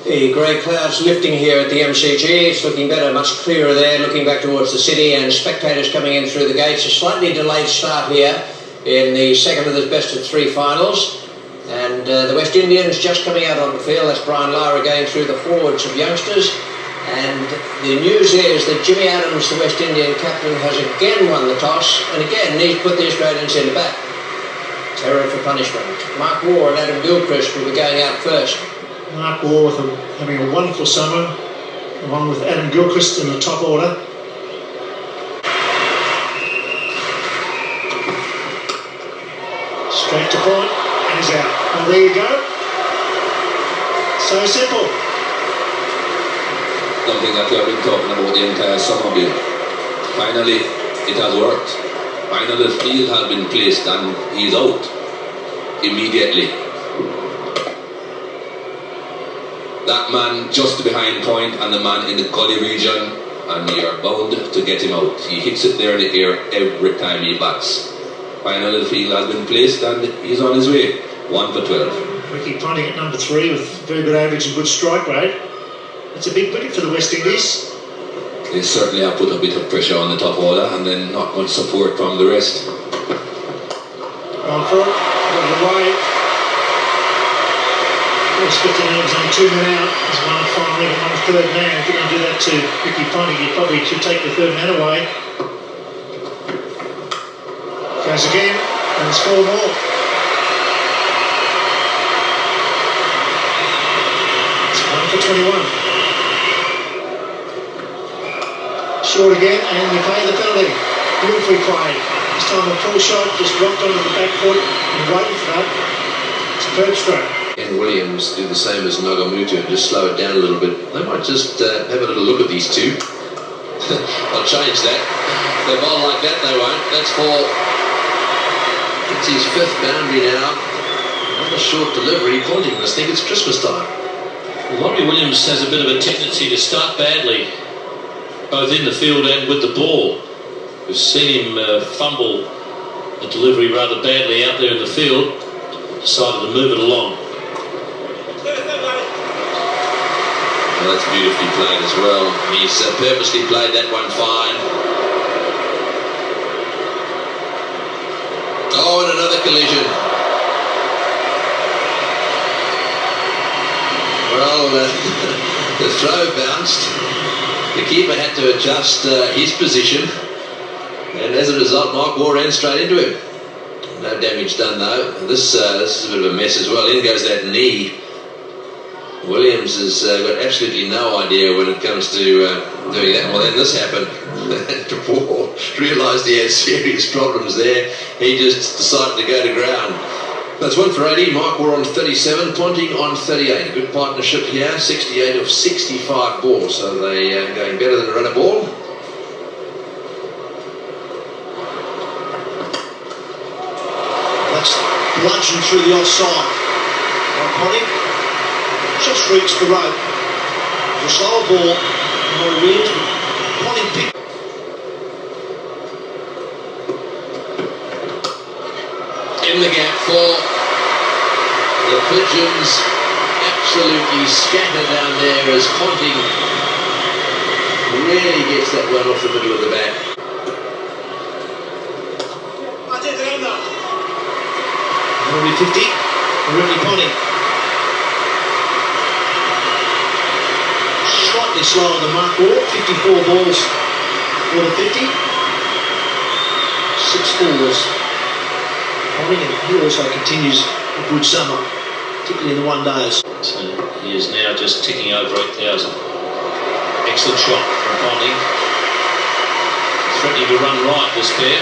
The grey clouds lifting here at the MCG. It's looking better, much clearer there, looking back towards the city, and spectators coming in through the gates. A slightly delayed start here in the second of the best-of-3 finals. And the West Indians just coming out on the field. That's Brian Lara going through the forwards of youngsters. And the news is that Jimmy Adams, the West Indian captain, has again won the toss. And again, he's put the Australians in the back. Terror for punishment. Mark Waugh and Adam Gilchrist will be going out first. Mark Waugh having a wonderful summer, along with Adam Gilchrist in the top order. Straight to point, and he's out. Well, there you go. So simple. Something that we have been talking about the entire summer, Bill. Finally, it has worked. Finally, the field has been placed and he's out immediately. That man just behind point and the man in the gully region, and you're bound to get him out. He hits it there in the air every time he bats. Finally, the field has been placed and he's on his way. 1 for 12. Ricky Ponting at number 3 with very good average and good strike rate. It's a big wicket for the West Indies. They certainly have put a bit of pressure on the top order and then not much support from the rest. On for it, got it away. It's 15 overs on 2 men out. There's one final leg and one third man. If you're going to do that to Ricky Ponting, you probably should take the third man away. Goes again, and there's 4 more. It's 1 for 21. Short again, and you pay the penalty. Beautifully played. This time a full shot, just rocked onto the back foot and waiting for that. Superb stroke. And Williams do the same as Nagamootoo and just slow it down a little bit. They might just have a little look at these two. I'll change that. If they bowl like that, they won't. That's for... It's his 5th boundary now. Another short delivery. Ponting must think it's Christmas time. Laurie Williams has a bit of a tendency to start badly, both in the field and with the ball. We've seen him fumble a delivery rather badly out there in the field. Decided to move it along. Well, that's beautifully played as well. He's purposely played that one fine. Oh, and another collision. Well, the throw bounced. The keeper had to adjust his position, and as a result, Mark Waugh ran straight into him. No damage done though. This is a bit of a mess as well. In goes that knee. Williams has got absolutely no idea when it comes to doing that. Well, then this happened. Waugh realised he had serious problems there. He just decided to go to ground. That's 1 for 80. Mark Waugh on 37, Ponting on 38. Good partnership here. 68 of 65 balls, so they are going better than a runner ball. That's bludgeoned through the offside. Ponting just reached the rope. It was a slower ball, not a wind. Ponting picked. In the gap for the pigeons, absolutely scattered down there as Ponting really gets that one off the middle of the bat. Only 50, Ricky Ponting. Slightly slower than Mark Waugh, 54 balls for the 50. 6 balls. Ponting, and he also continues a good summer, particularly in the one days. So he is now just ticking over 8,000. Excellent shot from Ponting. Threatening to run right, this pair.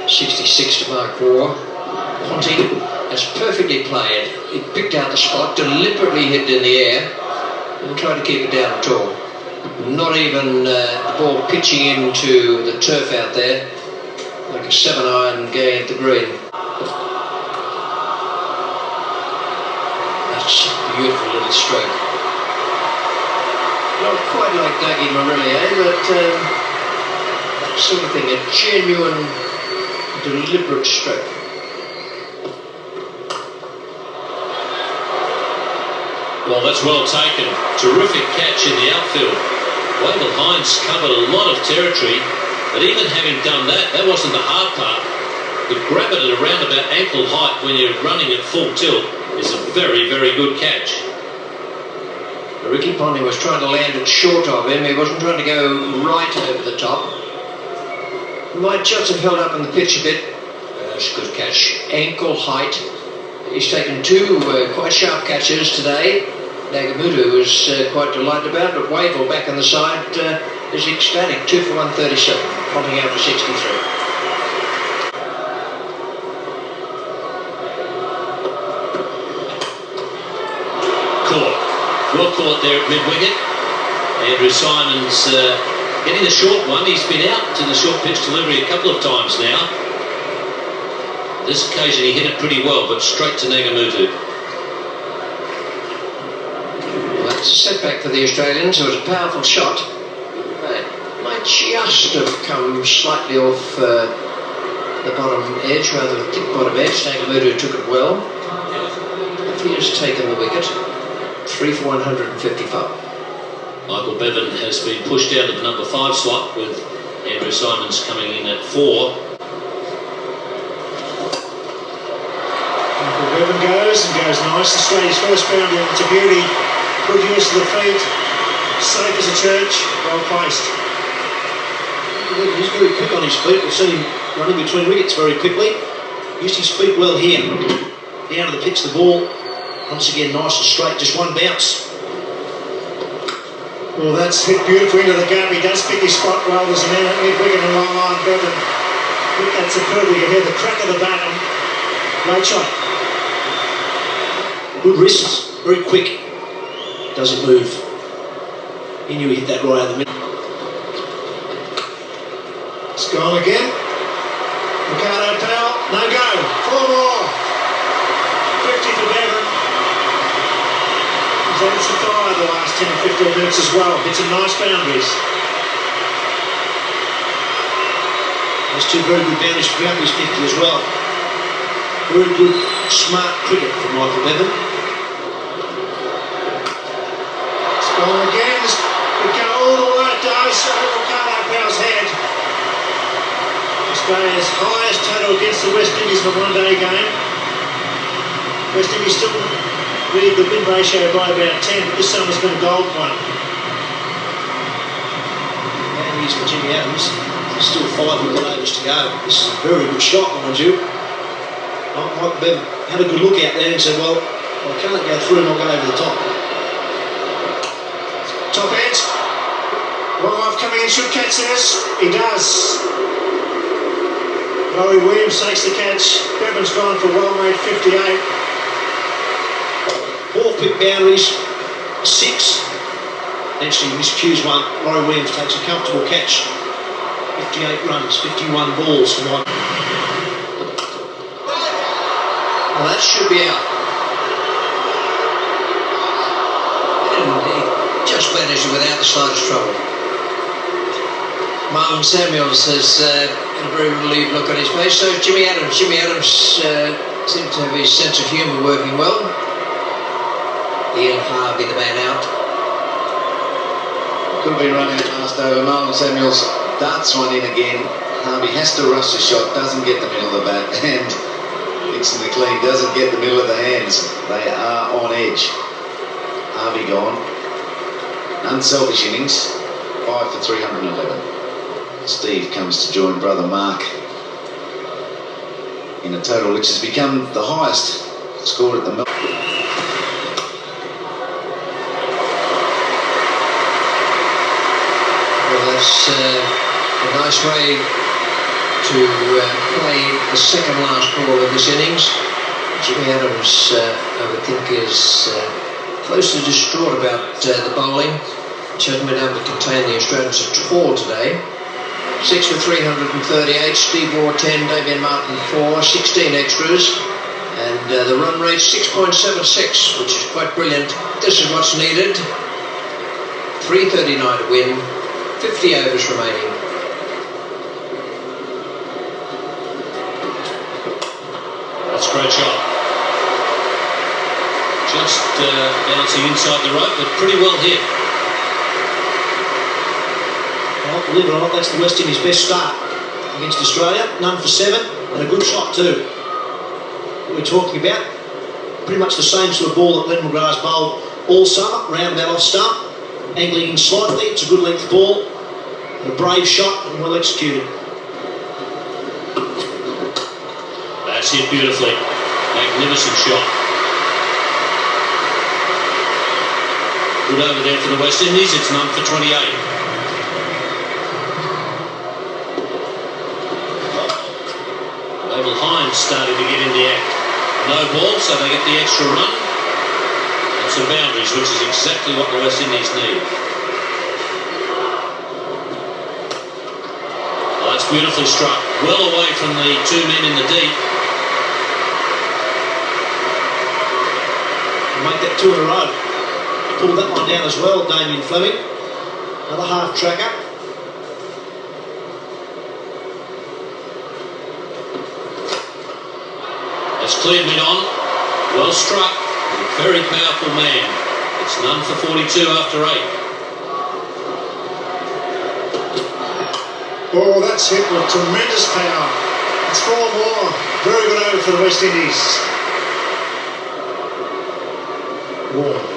66 to Mark Waugh. Ponting has perfectly played. He picked out the spot, deliberately hit it in the air, and tried to keep it down at all. Not even the ball pitching into the turf out there, like a 7-iron going at the green. That's a beautiful little stroke. Not quite like Dougie Morelia, but that sort of thing, a genuine, deliberate stroke. Well, that's well taken. Terrific catch in the outfield. Wavell Hinds covered a lot of territory, but even having done that, that wasn't the hard part. But grab it at around about ankle height when you're running at full tilt is a very, very good catch. Ricky Ponting was trying to land it short of him. He wasn't trying to go right over the top. Might just have held up on the pitch a bit. That's a good catch. Ankle height. He's taken two quite sharp catches today. Nagamootoo was quite delighted about, but Wavell back on the side is ecstatic. 2 for 137. Ponting out for 63. Well caught there at mid-wicket. Andrew Symonds getting the short one. He's been out to the short pitch delivery a couple of times now. This occasion he hit it pretty well, but straight to Nagamootoo. Well, that's a setback for the Australians. It was a powerful shot. It might just have come slightly off the bottom edge, rather the thick bottom edge. Nagamootoo took it well. If he has taken the wicket. 3 for 155. Michael Bevan has been pushed out of the number 5 slot with Andrew Symonds coming in at 4. Michael Bevan goes nice. Australia's first boundary, and it's a beauty. Good use of the feet. Safe as a church. Well placed. He's very quick on his feet. We've seen him running between wickets very quickly. Used his feet well here. Down to the pitch, the ball. Once again, nice and straight, just one bounce. Well, that's hit beautifully into the gap. He does pick his spot well. There's a man at mid-wicket and long on. Bevan hit that superbly. You hear the crack of the bat. Great shot. Good wrists, very quick. Doesn't move. He knew he hit that right out of the middle. It's gone again. Ricardo Powell, no go. 4 more. 50 for Bevan. He's had some fire the last 10 or 15 minutes as well. Hit some nice boundaries. There's 2 very good boundaries 50 as well. Very good, smart cricket from Michael Bevan. It's gone again. We go all the way it does. Ricardo Powell's head. Australia's highest total against the West Indies in a one-day game. West Indies still lead the win ratio by about 10, but this time has been a gold one. And he's for Jimmy Adams. There's still 5 wicket overs to go. This is a very good shot, mind you. Michael Bevan had a good look out there and said, well, I can't go through and I'll go over the top. Top edge. Long off coming in, should catch this. He does. Laurie Williams takes the catch. Bevan's gone for well-made 58. 4 quick boundaries, 6. Eventually miscues one. Laurie Williams takes a comfortable catch. 58 runs, 51 balls for Mike. Well, that should be out. And he just managed it without the slightest trouble. Marlon Samuels has a very relieved look on his face. So Jimmy Adams. Jimmy Adams seemed to have his sense of humour working well. Ian Harvey, the man out. Could have been running it last over. Marlon Samuels darts one in again. Harvey has to rush the shot, doesn't get the middle of the bat, and Nixon McLean doesn't get the middle of the hands. They are on edge. Harvey gone. Unselfish innings. 5 for 311. Steve comes to join brother Mark in a total which has become the highest scored at the Melbourne. That's a nice way to play the second last ball of this innings. Jimmy Adams, I would think, is close to distraught about the bowling. He hasn't been able to contain the Australians at all today. 6 for 338, Steve Waugh 10, Damien Martyn 4, 16 extras, and the run rate 6.76, which is quite brilliant. This is what's needed. 339 to win. 50 overs remaining. That's a great shot. Just bouncing inside the rope, but pretty well hit. Well, believe it or not, that's the West Indies' best start against Australia. None for 7, and a good shot too. We're talking about pretty much the same sort of ball that Len McGrath's bowled all summer, round that off stump, angling in slightly. It's a good length ball, a brave shot and well executed. That's hit beautifully. Magnificent shot. Good over there for the West Indies. It's none for 28. Wavell Hinds starting to get in the act. No ball, so they get the extra run and some boundaries, which is exactly what the West Indies need. Oh, that's beautifully struck. Well away from the 2 men in the deep. Make that 2 in a row. Pulled that one down as well, Damien Fleming. Another half tracker. That's cleared mid-on. Well struck. A very powerful man. It's none for 42 after 8. Oh, that's hit with tremendous power. It's 4 more. Very good over for the West Indies. Warne.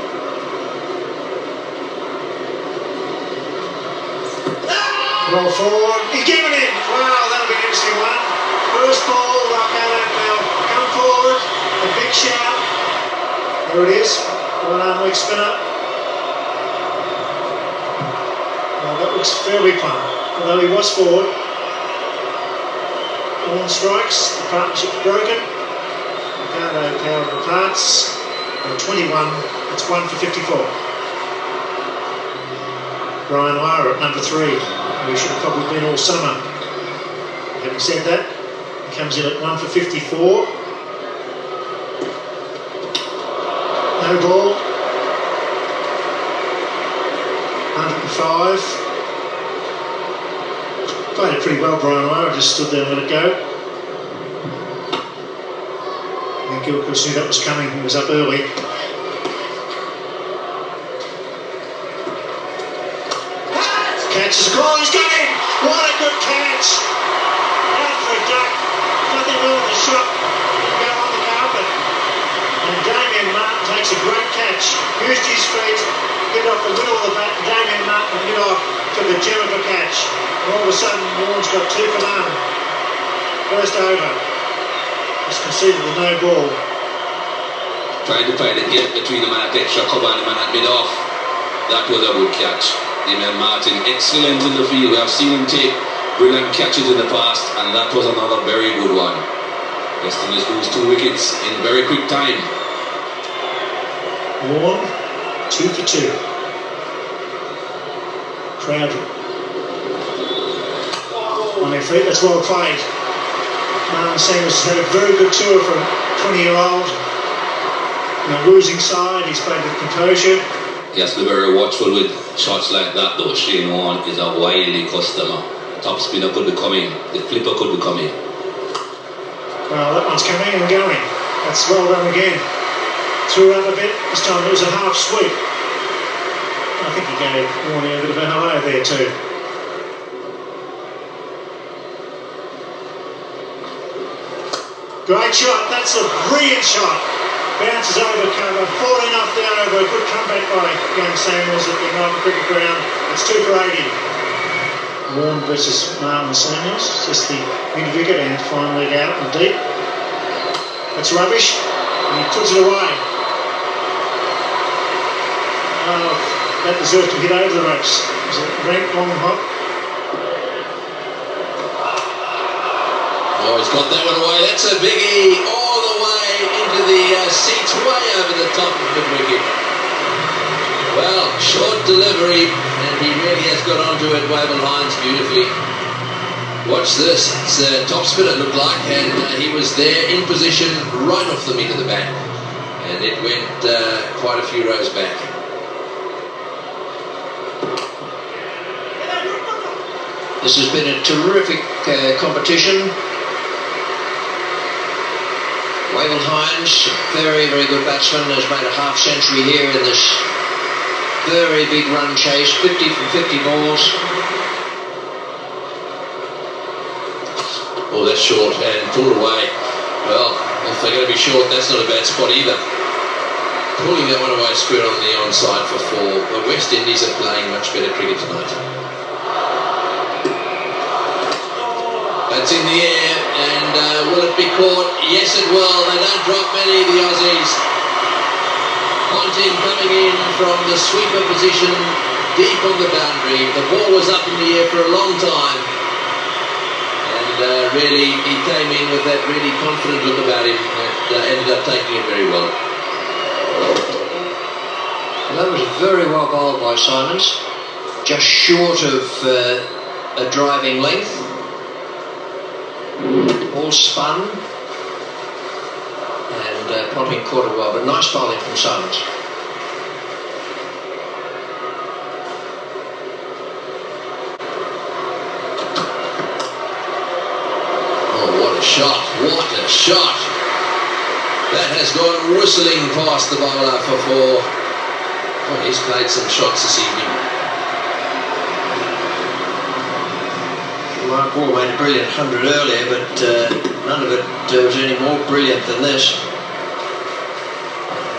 Roll forward. He's given it. Wow, that'll be an interesting one. First ball, Ricardo Powell. Come forward. A big shout. There it is. One arm leg spinner. Well, that looks fairly plumb. Although he was forward. Warne strikes. The partnership's broken. Ricardo Powell departs. 21, it's 1 for 54. Brian Lara at number 3. We should have probably been all summer. Having said that, he comes in at 1 for 54. No ball. 105. Played it pretty well, Brian Lara, just stood there and let it go. Gilchrist knew that was coming, he was up early. Catches the call, he's got it! What a good catch! Out for a duck, nothing more than a shot. He'll go on the carpet. And Damien Martyn takes a great catch. Used his feet, hit off the middle of the bat, and Damien Martyn hit off to the gem of a catch. And all of a sudden, Warne's got 2 for none. First over. He's conceded the no ball. Trying to find the gap between the man at extra cover and the man at mid-off. That was a good catch. Damien Martyn, excellent in the field. We have seen him take brilliant catches in the past, and that was another very good one. West Indies lose 2 wickets in very quick time. Warne, 2 for 2. Crowd on their feet, that's well played. Marlon Samuels has had a very good tour from 20-year-old. On the losing side, he's played with composure. He has to be very watchful with shots like that though. Shane Warne is a wily customer. Top spinner could be coming, the flipper could be coming. Well, that one's coming and going. That's well done again. Threw up a bit, this time it was a half sweep. I think he gave Warne a bit of a hello there too. Great shot, that's a brilliant shot. Bounces over cover, falling off down over a good comeback by young Samuels at the Melbourne Cricket Ground. It's 2 for 80. Warne versus Marlon Samuels, just the mid-wicket and fine leg out and deep. That's rubbish, and he puts it away. Oh, that deserved to hit over the ropes. It was a rank long hop. Oh, he's got that one away. That's a biggie all the way into the seats, way over the top of the wicket. Well, short delivery, and he really has got onto it, Wavell Hinds, beautifully. Watch this. It's a top spin, it looked like, and he was there in position right off the meat of the bat. And it went quite a few rows back. This has been a terrific competition. Wavell Hinds, very, very good batsman, has made a half century here in this very big run chase, 50 from 50 balls. Oh, that's short and pulled away. Well, if they're going to be short, that's not a bad spot either. Pulling that one away square on the onside for 4. The West Indies are playing much better cricket tonight. That's in the air, and will it be caught? Yes, it will. They don't drop many, the Aussies. Ponting coming in from the sweeper position, deep on the boundary. The ball was up in the air for a long time. And really, he came in with that really confident look about him and ended up taking it very well. That was very well bowled by Symonds, just short of a driving length. All spun, and Ponting caught it well, but nice bowling from Symonds. Shot, what a shot! That has gone whistling past the bowler for 4. Oh, he's played some shots this evening. Waugh made a brilliant 100 earlier, but none of it was any more brilliant than this.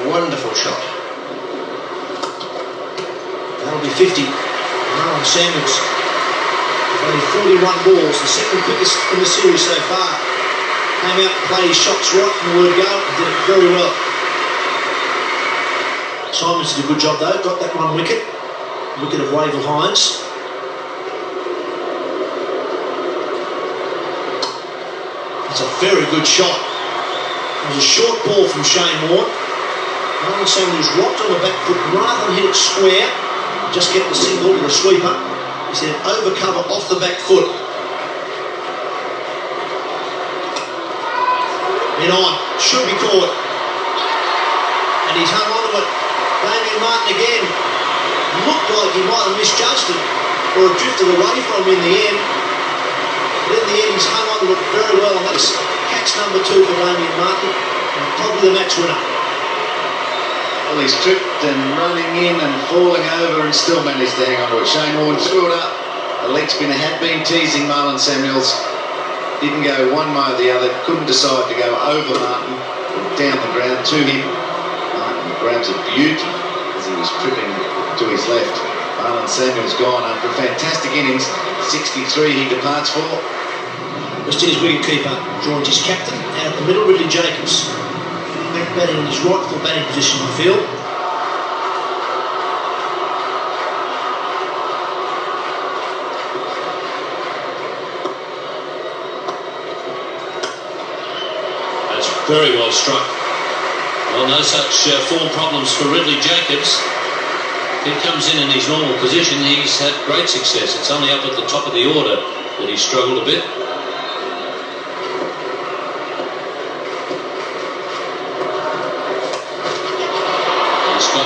Wonderful shot. That'll be 50. Marlon Samuels. Only 41 balls, the second quickest in the series so far. Came out and played his shots right from the word go and did it very well. Symonds did a good job though, got that 1 wicket. Wicket of Wavell Hinds. That's a very good shot. It was a short ball from Shane Warne. Marlon Samuels rocked on the back foot rather than hit it square. Just get the single or the sweeper. He said over cover off the back foot. In on, should be caught. And he's hung on to it. Damien Martyn again. Looked like he might have misjudged it or drifted away from him in the end. But in the end he's hung on to it very well, and that's catch number 2 for Damien Martyn, and probably the match winner. Well, he's tripped and running in and falling over and still managed to hang on to it. Shane Warne threw it up. The leg spinner had been teasing Marlon Samuels. Didn't go one way or the other. Couldn't decide to go over Martyn or down the ground to him. Martyn grabs a beauty as he was tripping to his left. Marlon Samuels gone after a fantastic innings. 63 he departs for. West Indies wicketkeeper joins his captain out the middle, Ridley Jacobs. Back batting in his rightful batting position, I feel. That's very well struck. Well, no such form problems for Ridley Jacobs. He comes in his normal position, he's had great success. It's only up at the top of the order that he's struggled a bit.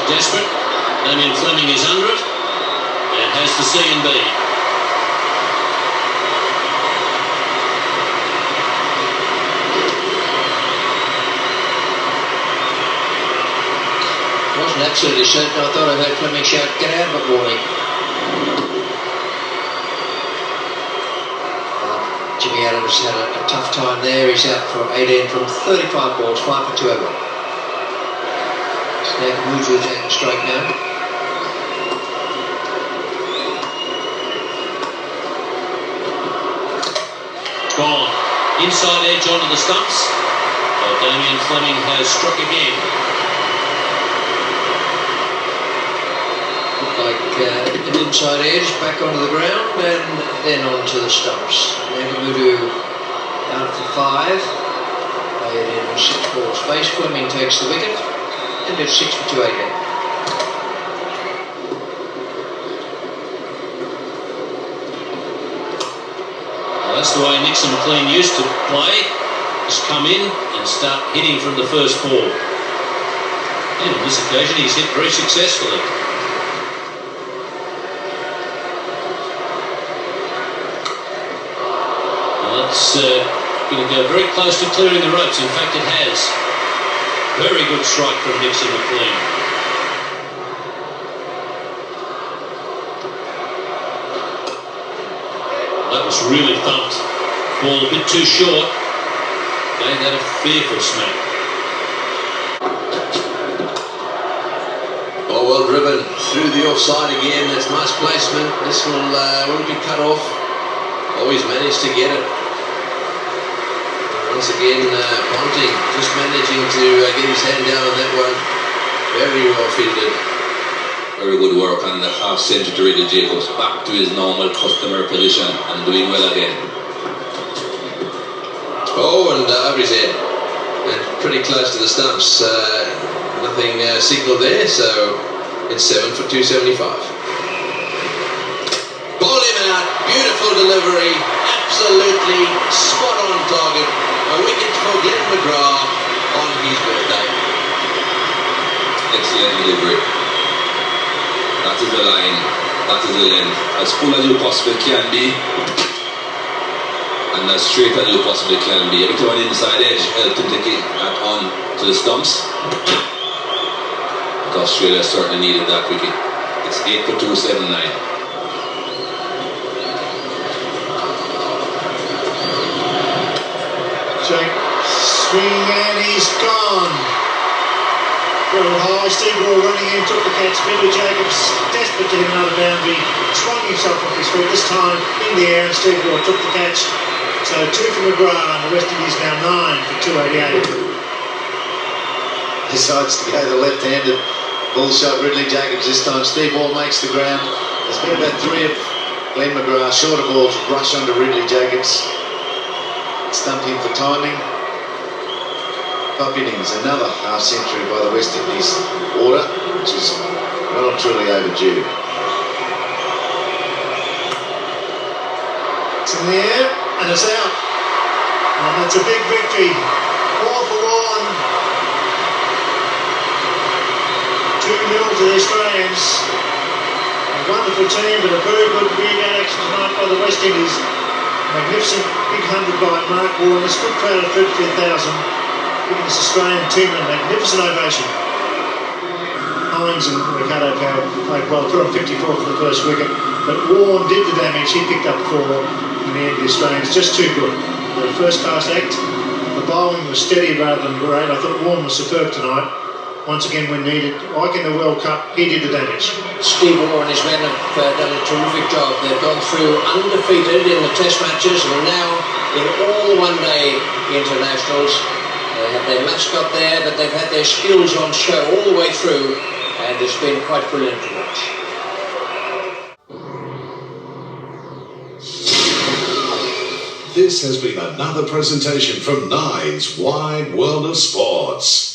Desperate. Damien Fleming is under it and has the C and B. Wasn't absolutely certain. I thought I heard Fleming shout, "Get out of it, Warne." Jimmy Adams had a tough time there. He's out for 18 from 35 balls, 5 for 2 over. Nagamootoo taking a strike now. Gone. Inside edge onto the stumps. Damien Fleming has struck again. Looked like an inside edge back onto the ground and then onto the stumps. Nagamootoo out for 5. Played in 6 balls space. Fleming takes the wicket. And it's 6 for 2 again. Well, that's the way Nixon McLean used to play. Just come in and start hitting from the first ball. And on this occasion he's hit very successfully. Well, that's going to go very close to clearing the ropes. In fact, it has. Very good strike from Nixon McLean. That was really thumped. Ball a bit too short. Gave that a fearful smack. Oh, well driven through the offside again. That's nice placement. This will be cut off. Always managed to get it. Once again, Ponting just managing to get his hand down on that one. Very well fielded. Very good work on the half centre to Ridley Jacobs. Back to his normal customer position and doing well again. Oh, and over his head. And pretty close to the stumps. Nothing signalled there, so it's 7 for 275. Ball him out. Beautiful delivery. Absolutely spot on target. A wicket for Glenn McGrath on his birthday. Excellent delivery. That is the line. That is the length. As full as you possibly can be. And as straight as you possibly can be. Every time on the inside edge, help to take it on to the stumps. But Australia certainly needed that wicket. It's 8 for 279. Swing and he's gone. Very high. Steve Waugh running in, took the catch. Ridley Jacobs desperate to hit another boundary. Swung himself off his feet, this time in the air, and Steve Waugh took the catch. So 2 for McGrath, and the West Indies now 9 for 288. Decides to go the left-handed ball shot. Ridley Jacobs this time. Steve Waugh makes the ground. There's been about 3 of Glenn McGrath shorter balls rush onto Ridley Jacobs. Stump him for timing. Top innings, another half century by the West Indies order, which is well and truly overdue. It's in the air and it's out. And that's a big victory. 4 for 1. 2-0 to the Australians. A wonderful team, but a very good big action tonight by the West Indies. Magnificent big 100 by Mark Warne. This good crowd of 35,000. Giving this Australian team a magnificent ovation. Hinds and Ricardo Powell played well, threw on 54 for the first wicket, but Warne did the damage. He picked up 4 in the end. The Australians just too good. The first class act. The bowling was steady rather than great. I thought Warne was superb tonight. Once again, when needed, like in the World Cup, he did the damage. Steve Waugh and his men have done a terrific job. They've gone through undefeated in the Test matches and now in all the one-day internationals. They have their mascot there, but they've had their skills on show all the way through, and it's been quite brilliant to watch. This has been another presentation from Nine's Wide World of Sports.